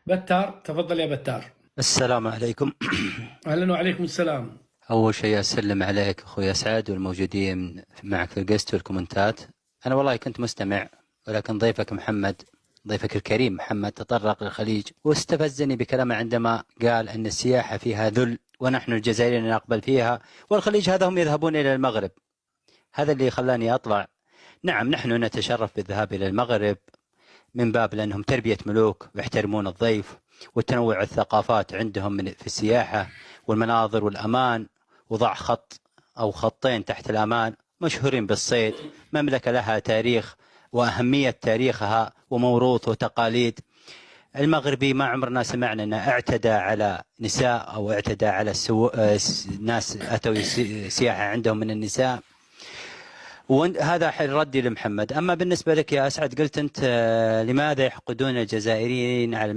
بتار، تفضل يا بتار. السلام عليكم. أهلا وعليكم السلام. أول شيء أسلم عليك أخوي أسعد والموجودين معك في القست والكومنتات. أنا والله كنت مستمع، ولكن ضيفك محمد، ضيفك الكريم محمد، تطرق للخليج واستفزني بكلامه عندما قال أن السياحة فيها ذل ونحن الجزائريين نقبل فيها، والخليج هذا هم يذهبون إلى المغرب. هذا اللي خلاني أطلع. نعم، نحن نتشرف بالذهاب إلى المغرب من باب لأنهم تربية ملوك ويحترمون الضيف، وتنوع الثقافات عندهم في السياحة والمناظر والأمان، وضع خط أو خطين تحت الأمان، مشهورين بالصيد، مملكة لها تاريخ وأهمية تاريخها وموروث وتقاليد. المغربي ما عمرنا سمعنا أنه اعتدى على نساء أو اعتدى على ناس أتوا سياحة عندهم من النساء. وهذا ردي لمحمد. أما بالنسبة لك يا أسعد، قلت أنت لماذا يحقدون الجزائريين على